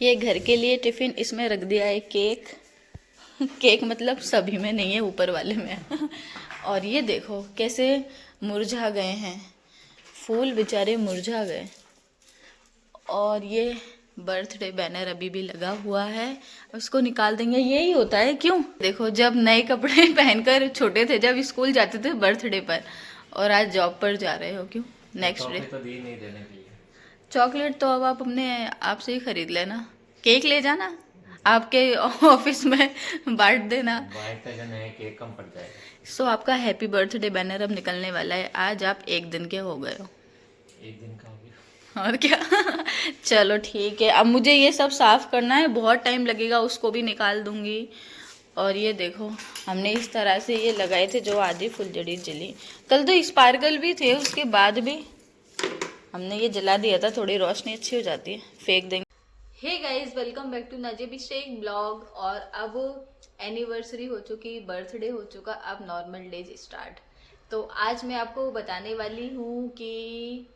ये घर के लिए टिफ़िन, इसमें रख दिया है केक। केक मतलब सभी में नहीं है, ऊपर वाले में है। और ये देखो कैसे मुरझा गए हैं फूल, बेचारे मुरझा गए। और ये बर्थडे बैनर अभी भी लगा हुआ है, उसको निकाल देंगे। यही होता है क्यों, देखो जब नए कपड़े पहनकर छोटे थे, जब स्कूल जाते थे बर्थडे पर, और आज जॉब पर जा रहे हो, क्यों? नेक्स्ट डे तो दी नहीं देने के लिए। चॉकलेट तो अब आप अपने आप से ही खरीद लेना, केक ले जाना आपके ऑफिस में बांट देना। बाइक का जो नया केक कम पड़ जाएगा। सो आपका हैप्पी बर्थडे बैनर अब निकलने वाला है। आज आप एक दिन के हो गए हो। एक दिन का हो गया। और क्या। चलो ठीक है, अब मुझे ये सब साफ करना है, बहुत टाइम लगेगा, उसको भी निकाल दूंगी। और ये देखो हमने इस तरह से ये लगाए थे जो आधी फुलझड़ी जली। कल तो स्पार्कल भी थे, उसके बाद भी हमने ये जला दिया था, थोड़ी रोशनी अच्छी हो जाती है, फेंक देंगे। Hey guys, welcome back to Najebi Sheikh blog. और अब एनिवर्सरी हो चुकी, बर्थडे हो चुका, अब नॉर्मल डेज स्टार्ट। तो आज मैं आपको बताने वाली हूँ कि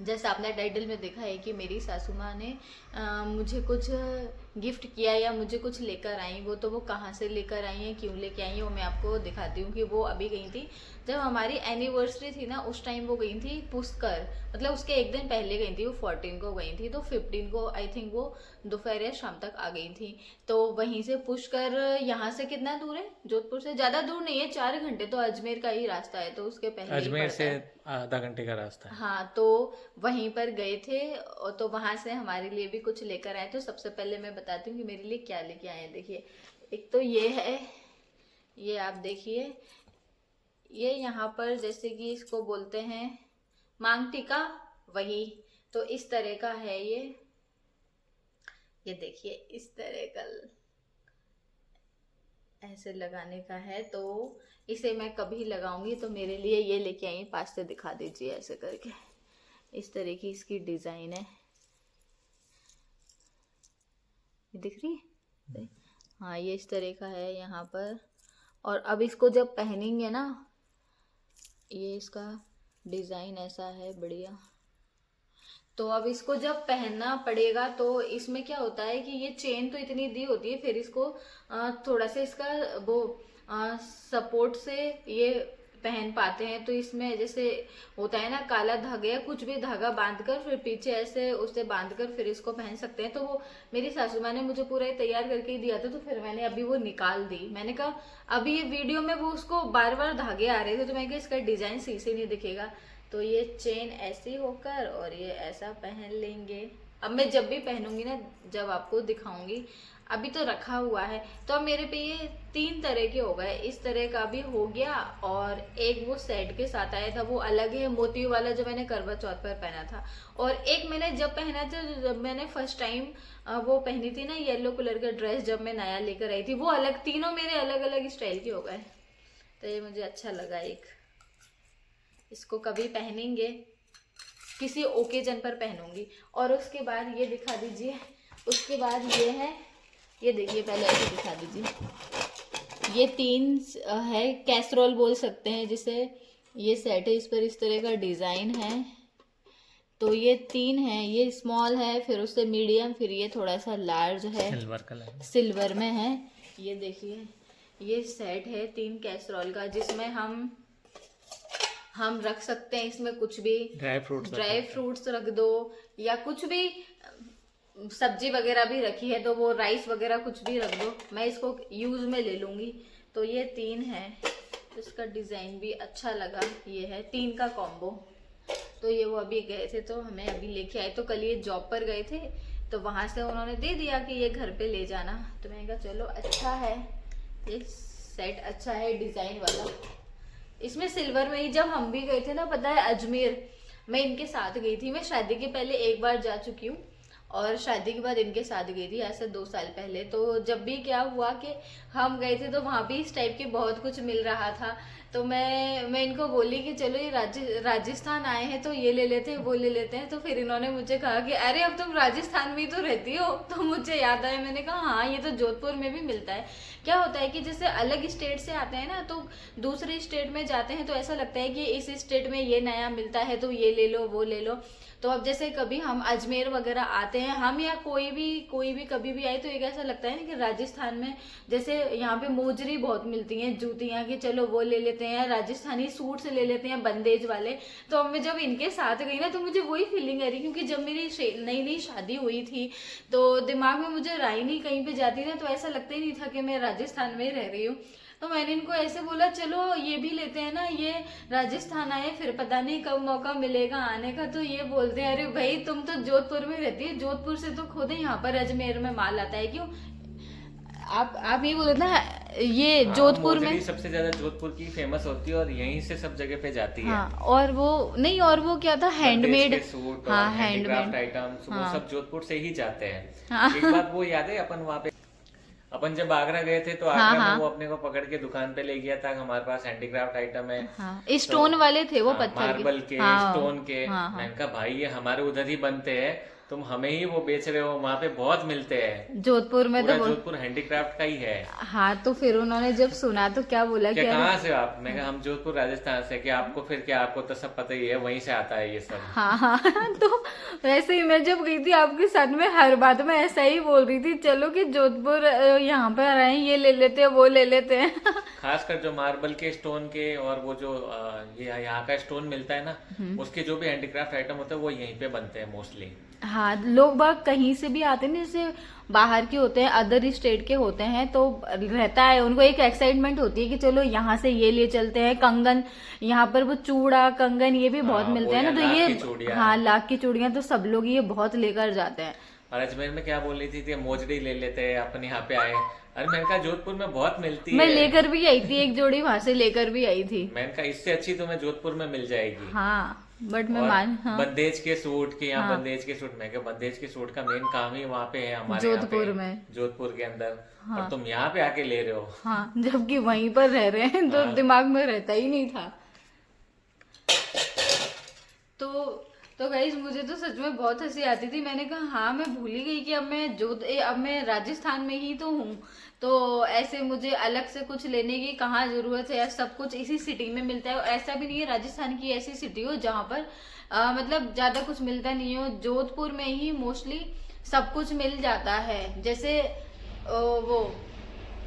जैसे आपने टाइटल में देखा है कि मेरी सासू माँ ने मुझे कुछ गिफ्ट किया या मुझे कुछ लेकर आई। वो वो कहाँ से लेकर आई हैं, क्यों लेके आई हैं, वो मैं आपको दिखाती हूँ। कि वो अभी गई थी, जब हमारी एनिवर्सरी थी ना, उस टाइम वो गई थी पुष्कर, मतलब उसके एक दिन पहले गई थी। वो 14 को गई थी, तो 15 को आई थिंक वो दोपहर या शाम तक आ गई थी। तो वहीं से पुष्कर यहाँ से कितना दूर है, जोधपुर से ज़्यादा दूर नहीं है, 4 घंटे तो अजमेर का ही रास्ता है, तो उसके पहले ही अजमेर पड़ता से है। आधा घंटे का रास्ता है। हाँ, तो वहीं पर गए थे। और तो वहां से हमारे लिए भी कुछ लेकर आए। तो सबसे पहले मैं बताती हूँ कि मेरे लिए क्या लेके आए हैं। देखिए, एक तो ये है, ये आप देखिए, ये यहाँ पर जैसे कि इसको बोलते हैं मांग टीका, वही। तो इस तरह का है ये देखिए इस तरह का ऐसे लगाने का है। तो इसे मैं कभी लगाऊंगी तो मेरे लिए ये लेके आई। पास से दिखा दीजिए ऐसे करके, इस तरह की इसकी डिजाइन है, ये दिख रही है? हाँ, ये इस तरह का है यहाँ पर। और अब इसको जब पहनेंगे ना, ये इसका डिजाइन ऐसा है बढ़िया। तो अब इसको जब पहनना पड़ेगा, तो इसमें क्या होता है कि ये चेन तो इतनी दी होती है, फिर इसको थोड़ा सा इसका वो सपोर्ट से ये पहन पाते हैं। तो इसमें जैसे होता है ना, काला धागा या कुछ भी धागा बांधकर फिर पीछे ऐसे उसे बांधकर फिर इसको पहन सकते हैं। तो वो मेरी सासू माँ ने मुझे पूरा तैयार करके ही दिया था, तो फिर मैंने अभी वो निकाल दी। मैंने कहा अभी ये वीडियो में वो उसको बार बार धागे आ रहे थे, तो मैं कहा इसका डिजाइन सही से नहीं दिखेगा। तो ये चेन ऐसी होकर और ये ऐसा पहन लेंगे। अब मैं जब भी पहनूंगी ना, जब आपको दिखाऊंगी। अभी तो रखा हुआ है। तो अब मेरे पे ये 3 तरह के हो गए, इस तरह का भी हो गया, और एक वो सेट के साथ आया था, वो अलग है, मोती वाला, जो मैंने करवा चौथ पर पहना था। और एक मैंने जब पहना था, जब मैंने फर्स्ट टाइम वो पहनी थी ना, येलो कलर का ड्रेस, जब मैं नया लेकर आई थी, वो अलग, तीनों मेरे अलग अलग स्टाइल के हो गए। तो ये मुझे अच्छा लगा। एक इसको कभी पहनेंगे, किसी ओकेजन पर पहनूंगी। और उसके बाद ये दिखा दीजिए, उसके बाद ये है, ये देखिए, पहले ऐसे दिखा दीजिए। ये 3 है, कैसरोल बोल सकते हैं जिसे। ये सेट है, इस पर इस तरह का डिजाइन है। तो ये 3 है, ये स्मॉल है, फिर उससे मीडियम, फिर ये थोड़ा सा लार्ज है, सिल्वर कलर। सिल्वर में है। ये देखिए, ये सेट है 3 कैसरोल का, जिसमें हम रख सकते हैं इसमें कुछ भी, ड्राई फ्रूट्स रख दो, या कुछ भी सब्जी वगैरह भी रखी है, तो वो राइस वगैरह कुछ भी रख दो, मैं इसको यूज में ले लूंगी। तो ये 3 है, इसका डिजाइन भी अच्छा लगा। ये है 3 का कॉम्बो। तो ये वो अभी गए थे, तो हमें अभी लेके आए। तो कल ये जॉब पर गए थे, तो वहां से उन्होंने दे दिया कि ये घर पे ले जाना। तो मैंने कहा चलो अच्छा है, ये सेट अच्छा है डिजाइन वाला। इसमें सिल्वर में ही, जब हम भी गए थे ना, पता है, अजमेर, मैं इनके साथ गई थी। मैं शादी के पहले एक बार जा चुकी हूँ, और शादी के बाद इनके साथ गई थी ऐसे 2 साल पहले। तो जब भी क्या हुआ कि हम गए थे, तो वहाँ भी इस टाइप की बहुत कुछ मिल रहा था। तो मैं इनको बोली कि चलो ये राजस्थान आए हैं, तो ये ले लेते हैं, वो ले लेते हैं। तो फिर इन्होंने मुझे कहा कि अरे अब तुम राजस्थान में ही तो रहती हो। तो मुझे याद आया, मैंने कहा हाँ, ये तो जोधपुर में भी मिलता है। क्या होता है कि जैसे अलग स्टेट से आते हैं ना, तो दूसरे स्टेट में जाते हैं, तो ऐसा लगता है कि इस स्टेट में ये नया मिलता है, तो ये ले लो, वो ले लो। तो अब जैसे कभी हम अजमेर वगैरह आते हैं हम, या कोई भी कभी भी आए, तो एक ऐसा लगता है ना कि राजस्थान में जैसे यहाँ पे मोजरी बहुत मिलती हैं, जूतियाँ, कि चलो वो ले लेते हैं, राजस्थानी सूट से ले लेते हैं बंदेज वाले। तो अब मैं जब इनके साथ गई ना तो मुझे वही फीलिंग आ रही, क्योंकि जब मेरी नई नई शादी हुई थी तो दिमाग में मुझे राय नहीं कहीं पे जाती ना, तो ऐसा लगता ही नहीं था कि मैं राजस्थान में ही रह रही हूँ। तो मैंने इनको ऐसे बोला चलो ये भी लेते हैं ना, ये राजस्थान आए, फिर पता नहीं कब मौका मिलेगा आने का। तो ये बोलते हैं अरे भाई तुम तो जोधपुर में रहती है, जोधपुर से तो खुद यहाँ पर अजमेर में माल आता है, क्यों आप ये बोले ना, ये जोधपुर में सबसे ज्यादा जोधपुर की फेमस होती है और यहीं से सब जगह पे जाती है। हाँ, और वो नहीं, और वो क्या था, हैंडमेड सूट, हाँ, हैंडीक्राफ्ट हैंडमेड आइटम्स, हाँ, वो सब जोधपुर से ही जाते हैं। हाँ, एक बात वो याद है, अपन वहाँ पे अपन जब आगरा गए थे तो आगरा में वो अपने को पकड़ के दुकान पे ले गया था, हमारे पास हैंडीक्राफ्ट आइटम है। हाँ, स्टोन वाले थे वो, पत्थर मार्बल के, स्टोन के। हाँ, मैंने कहा भाई ये हमारे उधर ही बनते हैं, तुम हमें ही वो बेच रहे हो, वहाँ पे बहुत मिलते हैं जोधपुर में। तो जोधपुर हैंडीक्राफ्ट का ही है। हाँ, तो फिर उन्होंने जब सुना तो क्या बोला, क्या कहाँ से आप? मैं कहा हम जोधपुर राजस्थान से। कि आपको फिर क्या, आपको तो सब पता ही है, वहीं से आता है ये सब। हाँ तो वैसे ही मैं जब गई थी आपके साथ में हर बात में ऐसा ही बोल रही थी, चलो कि जोधपुर यहाँ पर आ रहे हैं, ये ले लेते हैं, वो ले लेते हैं। खासकर जो मार्बल के, स्टोन के, और वो जो ये यहाँ का स्टोन मिलता है ना, उसके जो भी हैंडीक्राफ्ट आइटम होते हैं वो यहीं पे बनते हैं मोस्टली। हाँ, लोग बाग कहीं से भी आते हैं, जैसे बाहर के होते हैं, अदर स्टेट के होते हैं, तो रहता है उनको एक एक्साइटमेंट होती है कि चलो यहाँ से ये ले चलते हैं। कंगन यहाँ पर वो चूड़ा कंगन ये भी बहुत मिलते हैं ना, तो ये हाँ लाख की चूड़ियाँ, तो सब लोग ये बहुत लेकर जाते हैं। और अजमेर में क्या बोल रही थी मोजड़ी ले लेते हैं, अपन यहाँ पे आए। अरे मैंने कहा जोधपुर में बहुत मिलती है, मैं लेकर भी आई थी एक जोड़ी, वहां से लेकर भी आई थी। मैंने कहा इससे अच्छी तुम्हें जोधपुर में मिल जाएगी। हाँ, बट मैं हाँ। बंदेज के सूट के यहाँ बंदेज के सूट, मैं कहा बंदेज के सूट का मेन काम ही वहाँ पे है हमारे जोधपुर में, जोधपुर के अंदर। और तुम यहाँ पे आके ले रहे हो। हाँ, जबकि वहीं पर रह रहे हैं, तो दिमाग में रहता ही नहीं था। तो गाइस मुझे तो सच में बहुत हंसी आती थी। मैंने कहा हाँ, मैं भूल ही गई कि अब मैं राजस्थान में ही तो हूँ, तो ऐसे मुझे अलग से कुछ लेने की कहाँ जरूरत है, सब कुछ इसी सिटी में मिलता है। ऐसा भी नहीं है राजस्थान की ऐसी सिटी हो जहाँ पर मतलब ज्यादा कुछ मिलता नहीं हो। जोधपुर में ही मोस्टली सब कुछ मिल जाता है। जैसे वो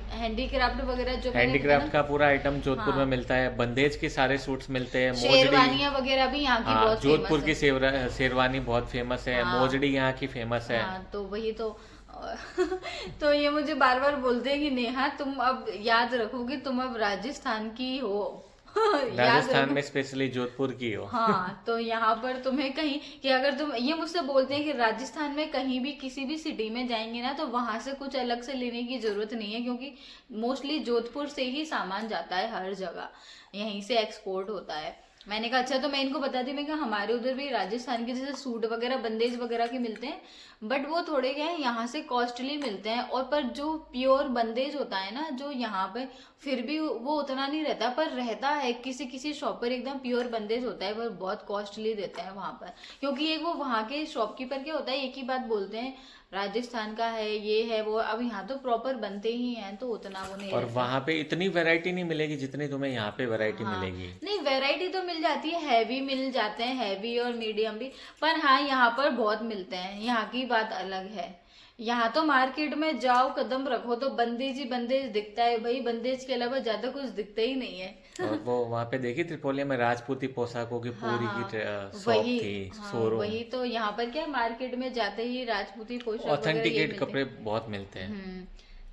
हैंडीक्राफ्ट वगैरह, जो हैंडीक्राफ्ट का पूरा आइटम जोधपुर में मिलता है। बंदेज के सारे सूट्स मिलते हैं, शेरवानियां वगैरह भी यहाँ की बहुत जोधपुर की शेरवानी बहुत फेमस है। मोजड़ी यहाँ की फेमस है। तो वही तो ये मुझे बार बार बोलते हैं कि नेहा तुम अब याद रखो कि तुम अब राजस्थान की हो। राजस्थान में स्पेशली जोधपुर की हो। हाँ, तो यहाँ पर तुम्हें कहीं कि अगर तुम ये मुझसे बोलते हैं कि राजस्थान में कहीं भी किसी भी सिटी में जाएंगे ना, तो वहां से कुछ अलग से लेने की जरूरत नहीं है, क्योंकि मोस्टली जोधपुर से ही सामान जाता है, हर जगह यहीं से एक्सपोर्ट होता है। मैंने कहा अच्छा, तो मैं इनको बता दी, मैं कहा हमारे उधर भी राजस्थान के जैसे सूट वगैरह बंदेज वगैरह के मिलते हैं, बट वो थोड़े क्या है यहाँ से कॉस्टली मिलते हैं। और पर जो प्योर बंदेज होता है ना, जो यहाँ पे फिर भी वो उतना नहीं रहता, पर रहता है किसी किसी शॉप पर एकदम प्योर बंदेज होता है, पर बहुत कॉस्टली देते हैं वहां पर, क्योंकि एक वो वहाँ के शॉपकीपर क्या होता है, एक ही बात बोलते हैं राजस्थान का है, ये है वो। अब यहाँ तो प्रॉपर बनते ही हैं, तो उतना वो नहीं। और वहाँ पे इतनी वैरायटी नहीं मिलेगी जितनी तुम्हें यहाँ पे वैरायटी मिलेगी। नहीं, वैरायटी तो मिल जाती है, हैवी मिल जाते हैं, हैवी और मीडियम भी, पर हाँ यहाँ पर बहुत मिलते हैं, यहाँ की बात अलग है। यहाँ तो मार्केट में जाओ, कदम रखो तो बंदेज ही बंदेज दिखता है भाई, बंदेज के अलावा ज्यादा कुछ दिखता ही नहीं है। और वो वहाँ पे देखी त्रिपोलिया में राजपूती पोशाकों की पूरी की शॉप थी, शोरूम। वही तो यहाँ पर क्या मार्केट में जाते ही राजपूती पोशाक, ऑथेंटिकेट कपड़े बहुत मिलते हैं।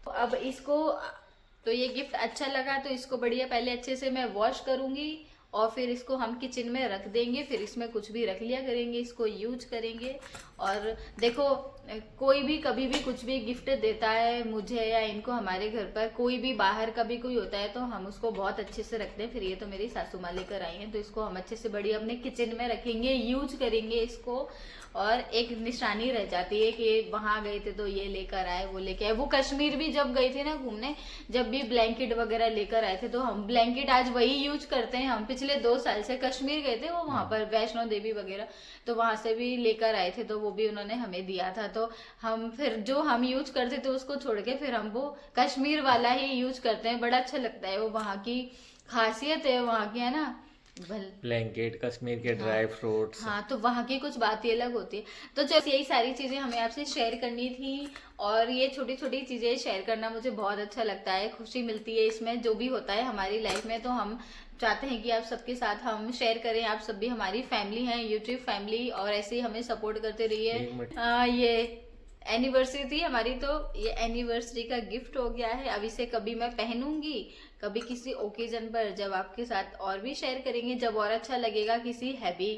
तो अब इसको, तो ये गिफ्ट अच्छा लगा तो इसको बढ़िया पहले अच्छे से मैं वॉश करूंगी, और फिर इसको हम किचन में रख देंगे, फिर इसमें कुछ भी रख लिया करेंगे, इसको यूज करेंगे। और देखो, कोई भी कभी भी कुछ भी गिफ्ट देता है मुझे या इनको, हमारे घर पर कोई भी बाहर का भी कोई होता है, तो हम उसको बहुत अच्छे से रखते हैं। फिर ये तो मेरी सासू माँ लेकर आई हैं, तो इसको हम अच्छे से बढ़िया अपने किचन में रखेंगे, यूज करेंगे इसको। और एक निशानी रह जाती है कि वहां गए थे तो ये लेकर आए, वो लेके आए। वो कश्मीर भी जब गए थे ना घूमने, जब भी ब्लैंकेट वगैरह लेकर आए थे, तो हम ब्लैंकेट आज वही यूज करते हैं। हम पिछले 2 साल से कश्मीर गए थे, वो वहां पर वैष्णो देवी वगैरह, तो वहां से भी लेकर आए थे, तो वो भी उन्होंने हमें दिया था। तो हम फिर जो हम यूज करते थे उसको छोड़ के फिर हम वो कश्मीर वाला ही यूज करते हैं। बड़ा अच्छा लगता है, वो वहां की खासियत है वहां की, है ना। ब्लैंकेट, कश्मीर के ड्राई फ्रूट्स। हाँ, तो वहाँ की कुछ बात ही अलग होती है। तो चलो, यही सारी चीज़ें हमें आपसे शेयर करनी थी, और ये छोटी छोटी चीज़ें शेयर करना मुझे बहुत अच्छा लगता है, खुशी मिलती है इसमें। जो भी होता है हमारी लाइफ में, तो हम चाहते हैं कि आप सबके साथ हम शेयर करें। आप सब भी हमारी फैमिली हैं, यूट्यूब फैमिली, और ऐसे ही हमें सपोर्ट करते रहिए। ये एनिवर्सरी थी हमारी, तो ये एनिवर्सरी का गिफ्ट हो गया है। अब इसे कभी मैं पहनूंगी, कभी किसी ओकेजन पर जब आपके साथ और भी शेयर करेंगे, जब और अच्छा लगेगा, किसी हैवी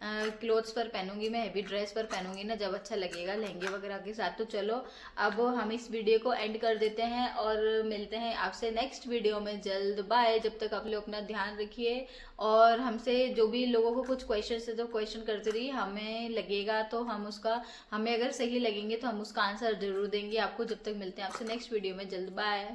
क्लोथ्स पर पहनूंगी मैं, हैवी ड्रेस पर पहनूंगी ना, जब अच्छा लगेगा लहंगे वगैरह के साथ। तो चलो, अब हम इस वीडियो को एंड कर देते हैं, और मिलते हैं आपसे नेक्स्ट वीडियो में जल्द। बाय। जब तक आप लोग अपना ध्यान रखिए, और हमसे जो भी लोगों को कुछ क्वेश्चन है तो क्वेश्चन करते रहिए। हमें लगेगा तो हम उसका, हमें अगर सही लगेंगे तो हम उसका आंसर जरूर देंगे आपको। जब तक मिलते हैं आपसे नेक्स्ट वीडियो में जल्द। बाय।